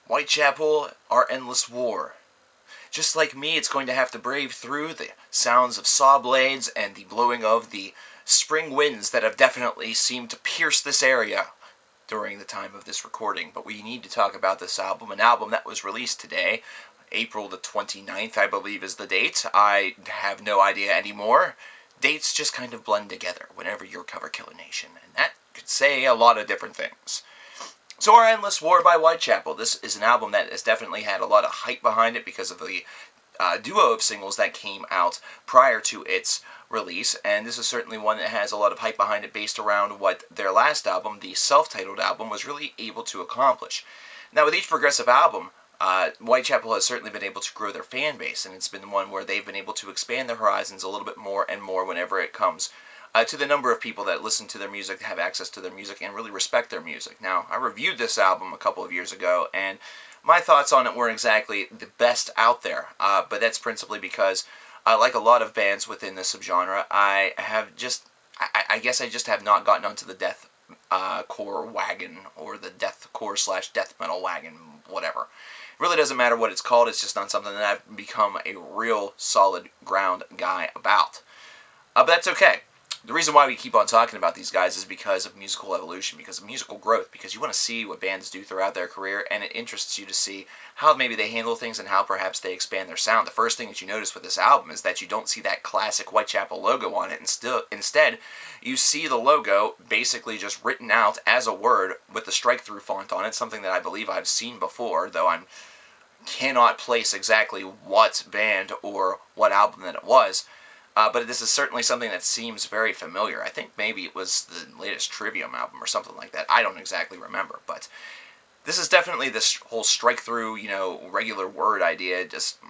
Whitechapel, our endless war. Just like me, it's going to have to brave through the sounds of saw blades and the blowing of the spring winds that have definitely seemed to pierce this area during the time of this recording. But we need to talk about this album, an album that was released today, April the 29th, I believe is the date. I have no idea anymore. Dates just kind of blend together whenever you're Cover Killer Nation, and that could say a lot of different things. So Our Endless War by Whitechapel. This is an album that has definitely had a lot of hype behind it because of the duo of singles that came out prior to its release, and this is certainly one that has a lot of hype behind it based around what their last album, the self-titled album, was really able to accomplish. Now, with each progressive album, Whitechapel has certainly been able to grow their fan base, and it's been one where they've been able to expand their horizons a little bit more and more whenever it comes to the number of people that listen to their music, have access to their music, and really respect their music. Now, I reviewed this album a couple of years ago, and my thoughts on it weren't exactly the best out there, but that's principally because, like a lot of bands within this subgenre, I guess I just have not gotten onto the death core wagon, or the deathcore / death metal wagon, whatever. It really doesn't matter what it's called, it's just not something that I've become a real solid ground guy about. But that's okay. The reason why we keep on talking about these guys is because of musical evolution, because of musical growth, because you want to see what bands do throughout their career, and it interests you to see how maybe they handle things and how perhaps they expand their sound. The first thing that you notice with this album is that you don't see that classic Whitechapel logo on it. Instead, you see the logo basically just written out as a word with the strike-through font on it, something that I believe I've seen before, though I cannot place exactly what band or what album that it was. But this is certainly something that seems very familiar. I think maybe it was the latest Trivium album or something like that. I don't exactly remember, but this is definitely this whole strike-through, regular word idea.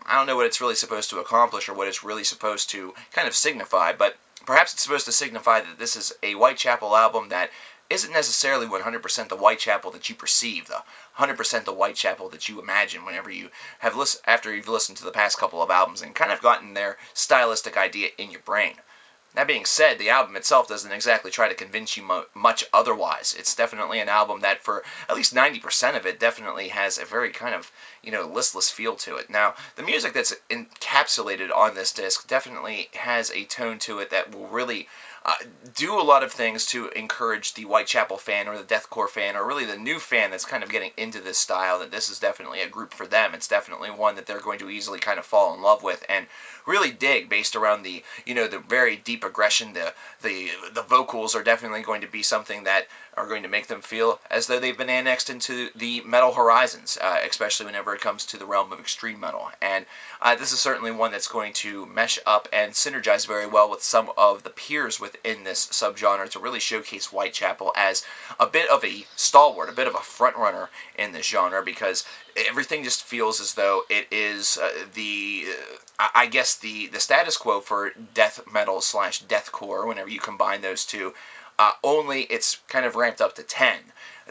I don't know what it's really supposed to accomplish or what it's really supposed to kind of signify, but perhaps it's supposed to signify that this is a Whitechapel album that isn't necessarily 100% the Whitechapel that you perceive, the 100% the Whitechapel that you imagine whenever you have after you've listened to the past couple of albums and kind of gotten their stylistic idea in your brain. That being said, the album itself doesn't exactly try to convince you much otherwise. It's definitely an album that, for at least 90% of it, definitely has a very kind of, listless feel to it. Now, the music that's encapsulated on this disc definitely has a tone to it that will really do a lot of things to encourage the Whitechapel fan or the deathcore fan or really the new fan that's kind of getting into this style, that this is definitely a group for them. It's definitely one that they're going to easily kind of fall in love with and really dig based around the, the very deep aggression. The vocals are definitely going to be something that are going to make them feel as though they've been annexed into the metal horizons, especially whenever it comes to the realm of extreme metal. And this is certainly one that's going to mesh up and synergize very well with some of the peers within this subgenre to really showcase Whitechapel as a bit of a stalwart, a bit of a front-runner in this genre, because everything just feels as though it is the status quo for death metal / deathcore. Whenever you combine those two, only it's kind of ramped up to 10.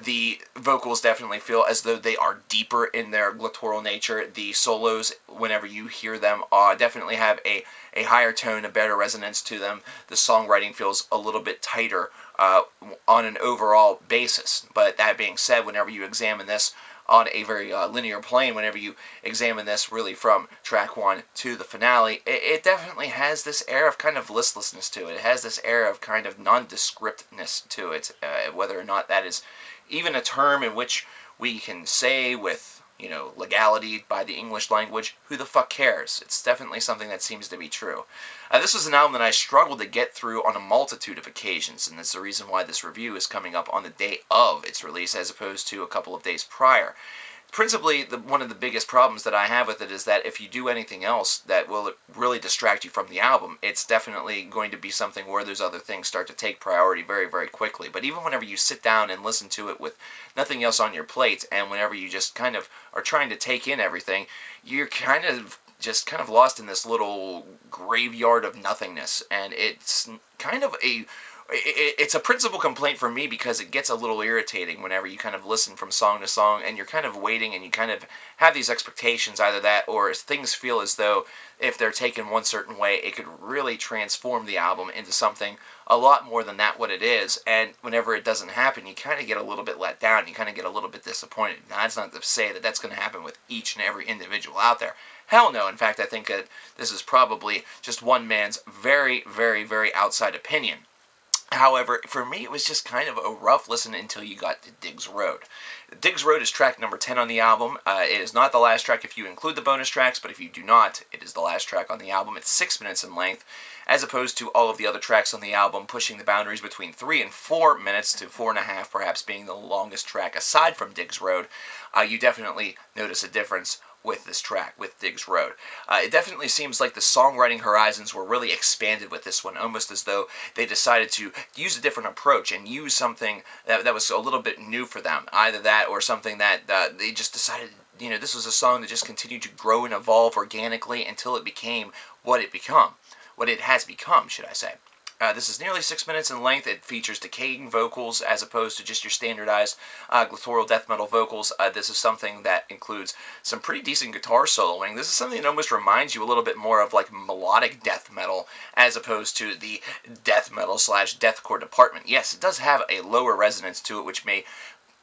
The vocals definitely feel as though they are deeper in their guttural nature. The solos, whenever you hear them, definitely have a higher tone, a better resonance to them. The songwriting feels a little bit tighter on an overall basis. But that being said, whenever you examine this on a very linear plane, whenever you examine this really from track 1 to the finale, it definitely has this air of kind of listlessness to it. It has this air of kind of nondescriptness to it, whether or not that is even a term in which we can say with, legality by the English language, who the fuck cares? It's definitely something that seems to be true. This was an album that I struggled to get through on a multitude of occasions, and that's the reason why this review is coming up on the day of its release as opposed to a couple of days prior. Principally, one of the biggest problems that I have with it is that if you do anything else that will really distract you from the album, it's definitely going to be something where those other things start to take priority very, very quickly. But even whenever you sit down and listen to it with nothing else on your plate, and whenever you just kind of are trying to take in everything, you're kind of lost in this little graveyard of nothingness, and it's kind of a it's a principal complaint for me because it gets a little irritating whenever you kind of listen from song to song and you're kind of waiting and you kind of have these expectations, either that or things feel as though if they're taken one certain way, it could really transform the album into something a lot more than that what it is. And whenever it doesn't happen, you kind of get a little bit let down. You kind of get a little bit disappointed. Now, that's not to say that that's going to happen with each and every individual out there. Hell no. In fact, I think that this is probably just one man's very, very, very outside opinion. However, for me, it was just kind of a rough listen until you got to Diggs Road. Diggs Road is track number 10 on the album. It is not the last track if you include the bonus tracks, but if you do not, it is the last track on the album. It's 6 minutes in length, as opposed to all of the other tracks on the album pushing the boundaries between 3 and 4 minutes to 4.5, perhaps being the longest track aside from Diggs Road. You definitely notice a difference with this track, with Diggs Road. It definitely seems like the songwriting horizons were really expanded with this one, almost as though they decided to use a different approach and use something that was a little bit new for them. Either that or something that they just decided, this was a song that just continued to grow and evolve organically until it became what it has become, should I say. This is nearly 6 minutes in length. It features decaying vocals as opposed to just your standardized guttural death metal vocals. This is something that includes some pretty decent guitar soloing. This is something that almost reminds you a little bit more of like melodic death metal as opposed to the death metal / deathcore department. Yes, it does have a lower resonance to it, which may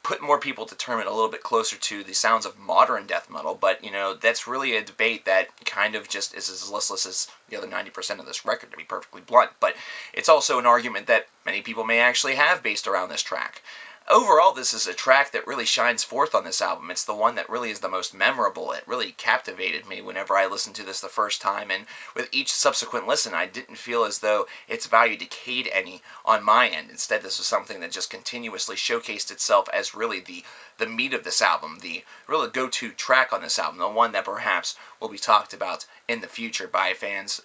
put more people to term it a little bit closer to the sounds of modern death metal, but, that's really a debate that kind of just is as listless as the other 90% of this record, to be perfectly blunt, but it's also an argument that many people may actually have based around this track. Overall, this is a track that really shines forth on this album. It's the one that really is the most memorable. It really captivated me whenever I listened to this the first time, and with each subsequent listen, I didn't feel as though its value decayed any on my end. Instead, this was something that just continuously showcased itself as really the meat of this album, the really go-to track on this album, the one that perhaps will be talked about in the future by fans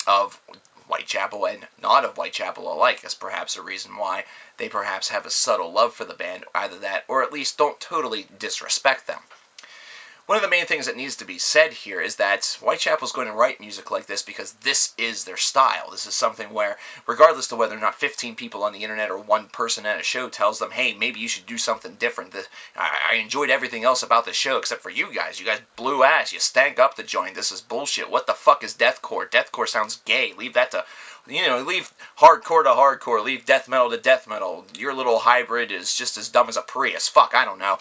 of Whitechapel and not of Whitechapel alike, as perhaps a reason why they perhaps have a subtle love for the band, either that or at least don't totally disrespect them. One of the main things that needs to be said here is that Whitechapel's going to write music like this because this is their style. This is something where, regardless of whether or not 15 people on the internet or one person at a show tells them, hey, maybe you should do something different. I enjoyed everything else about the show except for you guys. You guys blew ass. You stank up the joint. This is bullshit. What the fuck is deathcore? Deathcore sounds gay. Leave that to... leave hardcore to hardcore. Leave death metal to death metal. Your little hybrid is just as dumb as a Prius. Fuck, I don't know.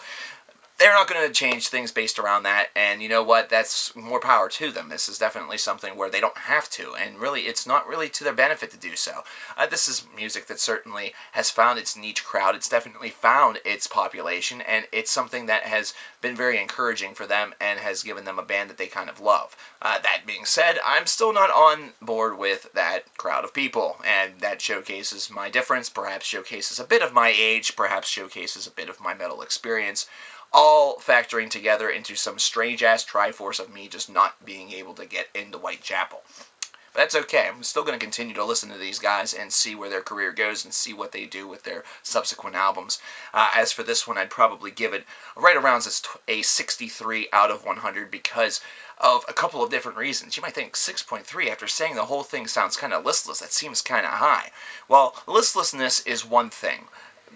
They're not going to change things based around that, and you know what? That's more power to them. This is definitely something where they don't have to, and really, it's not really to their benefit to do so. This is music that certainly has found its niche crowd. It's definitely found its population, and it's something that has been very encouraging for them and has given them a band that they kind of love. That being said, I'm still not on board with that crowd of people, and that showcases my difference, perhaps showcases a bit of my age, perhaps showcases a bit of my metal experience, all factoring together into some strange-ass triforce of me just not being able to get into Whitechapel. But that's okay. I'm still going to continue to listen to these guys and see where their career goes and see what they do with their subsequent albums. As for this one, I'd probably give it right around a 63 out of 100 because of a couple of different reasons. You might think 6.3 after saying the whole thing sounds kind of listless. That seems kind of high. Well, listlessness is one thing.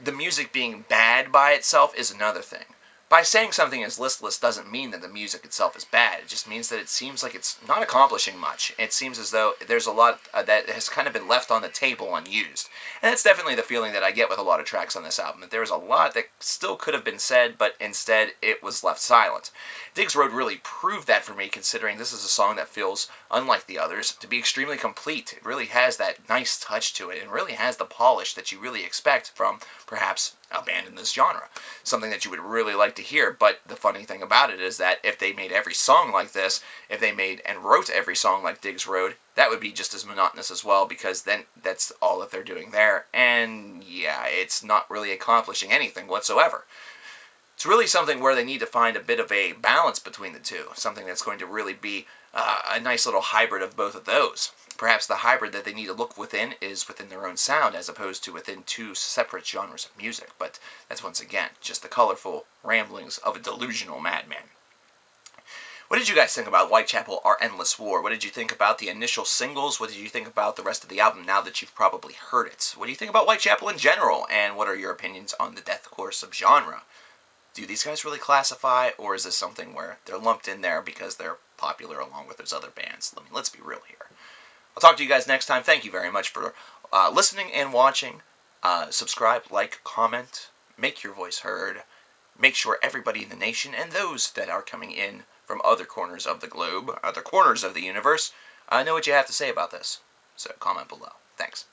The music being bad by itself is another thing. By saying something is listless doesn't mean that the music itself is bad. It just means that it seems like it's not accomplishing much. It seems as though there's a lot that has kind of been left on the table unused. And that's definitely the feeling that I get with a lot of tracks on this album, that there's a lot that still could have been said, but instead it was left silent. Diggs Road really proved that for me, considering this is a song that feels, unlike the others, to be extremely complete. It really has that nice touch to it, and really has the polish that you really expect from, perhaps, a band in this genre. Something that you would really like to hear, but the funny thing about it is that if they made every song like this, if they made and wrote every song like Diggs Road, that would be just as monotonous as well, because then that's all that they're doing there, and yeah, it's not really accomplishing anything whatsoever. It's really something where they need to find a bit of a balance between the two, something that's going to really be a nice little hybrid of both of those. Perhaps the hybrid that they need to look within is within their own sound as opposed to within two separate genres of music, but that's once again just the colorful ramblings of a delusional madman. What did you guys think about Whitechapel, Our Endless War? What did you think about the initial singles? What did you think about the rest of the album now that you've probably heard it? What do you think about Whitechapel in general? And what are your opinions on the deathcore subgenre? Do these guys really classify, or is this something where they're lumped in there because they're popular along with those other bands? Let's be real here. I'll talk to you guys next time. Thank you very much for listening and watching. Subscribe, like, comment, make your voice heard. Make sure everybody in the nation and those that are coming in from other corners of the globe, other corners of the universe, know what you have to say about this. So comment below. Thanks.